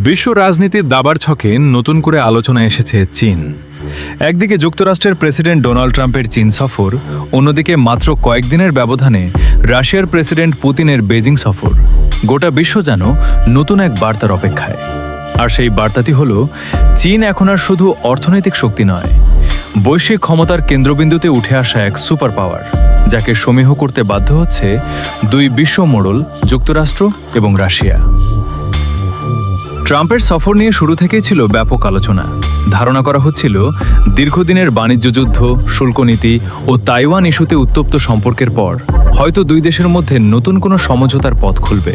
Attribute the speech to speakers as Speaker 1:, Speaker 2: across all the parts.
Speaker 1: বিশ্ব রাজনীতির দাবার ছকে নতুন করে আলোচনা এসেছে চীন। একদিকে যুক্তরাষ্ট্রের প্রেসিডেন্ট ডোনাল্ড ট্রাম্পের চীন সফর, অন্যদিকে মাত্র কয়েকদিনের ব্যবধানে রাশিয়ার প্রেসিডেন্ট পুতিনের বেজিং সফর। গোটা বিশ্ব যেন নতুন এক বার্তার অপেক্ষায়। আর সেই বার্তাটি হল, চীন এখন আর শুধু অর্থনৈতিক শক্তি নয়, বৈশ্বিক ক্ষমতার কেন্দ্রবিন্দুতে উঠে আসা এক সুপার পাওয়ার, যাকে সমীহ করতে বাধ্য হচ্ছে দুই বিশ্ব মোড়ল যুক্তরাষ্ট্র এবং রাশিয়া। ট্রাম্পের সফর নিয়ে শুরু থেকেই ছিল ব্যাপক আলোচনা। ধারণা করা হচ্ছিল দীর্ঘদিনের বাণিজ্য যুদ্ধ, শুল্ক নীতি ও তাইওয়ান ইস্যুতে উত্তপ্ত সম্পর্কের পর হয়তো দুই দেশের মধ্যে নতুন কোনো সমঝোতার পথ খুলবে।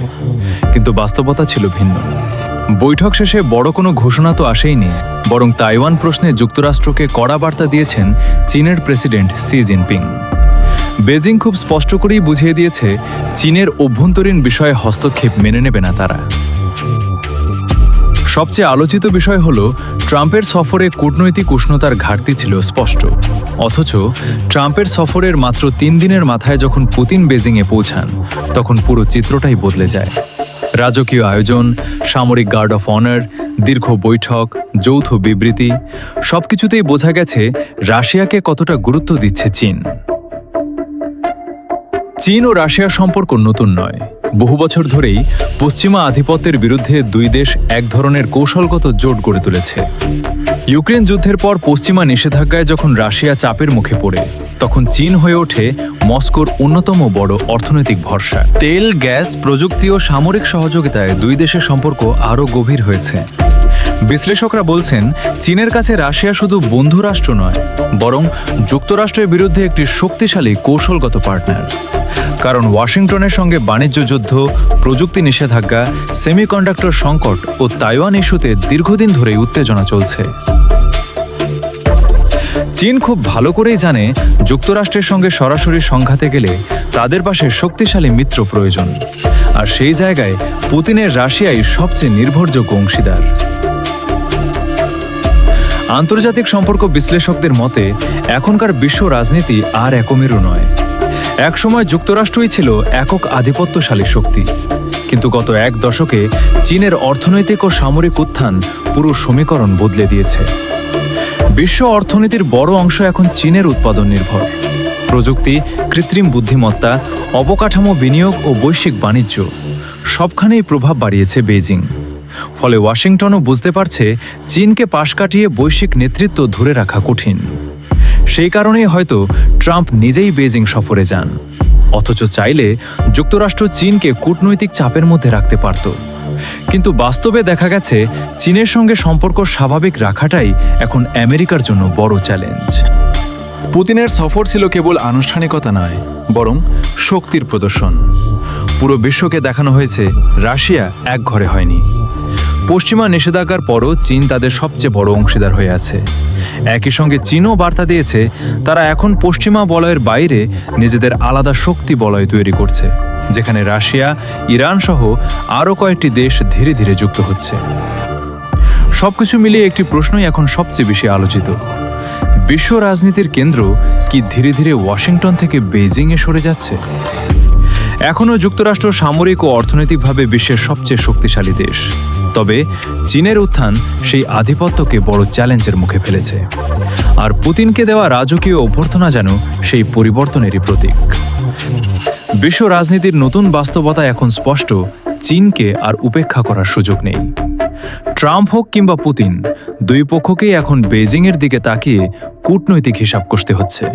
Speaker 1: কিন্তু বাস্তবতা ছিল ভিন্ন। বৈঠক শেষে বড় কোনো ঘোষণা তো আসেইনি, বরং তাইওয়ান প্রশ্নে যুক্তরাষ্ট্রকে কড়া বার্তা দিয়েছেন চীনের প্রেসিডেন্ট শি জিনপিং। বেজিং খুব স্পষ্ট করেই বুঝিয়ে দিয়েছে, চীনের অভ্যন্তরীণ বিষয়ে হস্তক্ষেপ মেনে নেবে না তারা। সবচেয়ে আলোচিত বিষয় হল, ট্রাম্পের সফরে কূটনৈতিক উষ্ণতার ঘাটতি ছিল স্পষ্ট। অথচ ট্রাম্পের সফরের মাত্র 3 দিনের মাথায় যখন পুতিন বেজিংয়ে পৌঁছান, তখন পুরো চিত্রটাই বদলে যায়। রাজকীয় আয়োজন, সামরিক গার্ড অফ অনার, দীর্ঘ বৈঠক, যৌথ বিবৃতি, সবকিছুতেই বোঝা গেছে রাশিয়াকে কতটা গুরুত্ব দিচ্ছে চীন। চীন ও রাশিয়ার সম্পর্ক নতুন নয়। বহু বছর ধরেই পশ্চিমা আধিপত্যের বিরুদ্ধে দুই দেশ এক ধরনের কৌশলগত জোট গড়ে তুলেছে। ইউক্রেন যুদ্ধের পর পশ্চিমা নিষেধাজ্ঞায় যখন রাশিয়া চাপের মুখে পড়ে, তখন চীন হয়ে ওঠে মস্কোর অন্যতম বড় অর্থনৈতিক ভরসা। তেল, গ্যাস, প্রযুক্তি ও সামরিক সহযোগিতায় দুই দেশের সম্পর্ক আরও গভীর হয়েছে। বিশ্লেষকরা বলছেন, চীনের কাছে রাশিয়া শুধু বন্ধু রাষ্ট্র নয়, বরং যুক্তরাষ্ট্রের বিরুদ্ধে একটি শক্তিশালী কৌশলগত পার্টনার। কারণ ওয়াশিংটনের সঙ্গে বাণিজ্য যুদ্ধ, প্রযুক্তি নিষেধাজ্ঞা, সেমিকন্ডাক্টর সংকট ও তাইওয়ান ইস্যুতে দীর্ঘদিন ধরেই উত্তেজনা চলছে। চীন খুব ভালো করেই জানে, যুক্তরাষ্ট্রের সঙ্গে সরাসরি সংঘাতে গেলে তাদের পাশে শক্তিশালী মিত্র প্রয়োজন। আর সেই জায়গায় পুতিনের রাশিয়াই সবচেয়ে নির্ভরযোগ্য অংশীদার। আন্তর্জাতিক সম্পর্ক বিশ্লেষকদের মতে, এখনকার বিশ্ব রাজনীতি আর একমেরু নয়। একসময় যুক্তরাষ্ট্রই ছিল একক আধিপত্যশালী শক্তি, কিন্তু গত এক দশকে চীনের অর্থনৈতিক ও সামরিক উত্থান পুরো সমীকরণ বদলে দিয়েছে। বিশ্ব অর্থনীতির বড় অংশ এখন চীনের উৎপাদন নির্ভর। প্রযুক্তি, কৃত্রিম বুদ্ধিমত্তা, অবকাঠামো বিনিয়োগ ও বৈশ্বিক বাণিজ্য সবখানেই প্রভাব বাড়িয়েছে বেইজিং। ফলে ওয়াশিংটনও বুঝতে পারছে, চীনকে পাশ কাটিয়ে বৈশ্বিক নেতৃত্ব ধরে রাখা কঠিন। সেই কারণেই হয়তো ট্রাম্প নিজেই বেইজিং সফরে যান। অথচ চাইলে যুক্তরাষ্ট্র চীনকে কূটনৈতিক চাপের মধ্যে রাখতে পারত। কিন্তু বাস্তবে দেখা গেছে, চীনের সঙ্গে সম্পর্ক স্বাভাবিক রাখাটাই এখন আমেরিকার জন্য বড় চ্যালেঞ্জ। পুতিনের সফর ছিল কেবল আনুষ্ঠানিকতা নয়, বরং শক্তির প্রদর্শন। পুরো বিশ্বকে দেখানো হয়েছে, রাশিয়া এক ঘরে হয়নি। পশ্চিমা নিষেধাজ্ঞার পরও চীন তাদের সবচেয়ে বড় অংশীদার হয়ে আছে। একই সঙ্গে চীনও বার্তা দিয়েছে, তারা এখন পশ্চিমা বলয়ের বাইরে নিজেদের আলাদা শক্তি বলয় তৈরি করছে, যেখানে রাশিয়া, ইরান সহ আরও কয়েকটি দেশ ধীরে ধীরে যুক্ত হচ্ছে। সবকিছু মিলিয়ে একটি প্রশ্নই এখন সবচেয়ে বেশি আলোচিত: বিশ্ব রাজনীতির কেন্দ্র কি ধীরে ধীরে ওয়াশিংটন থেকে বেইজিংয়ে সরে যাচ্ছে? এখনও যুক্তরাষ্ট্র সামরিক ও অর্থনৈতিকভাবে বিশ্বের সবচেয়ে শক্তিশালী দেশ, তবে চীনের উত্থান সেই আধিপত্যকে বড় চ্যালেঞ্জের মুখে ফেলেছে। আর পুতিনকে দেওয়া রাজকীয় অভ্যর্থনা যেন সেই পরিবর্তনেরই প্রতীক। বিশ্ব রাজনীতির নতুন বাস্তবতা এখন স্পষ্ট, চীনকে আর উপেক্ষা করার সুযোগ নেই। ট্রাম্প হোক কিংবা পুতিন, দুই পক্ষকেই এখন বেইজিংয়ের দিকে তাকিয়ে কূটনৈতিক হিসাব কষতে হচ্ছে।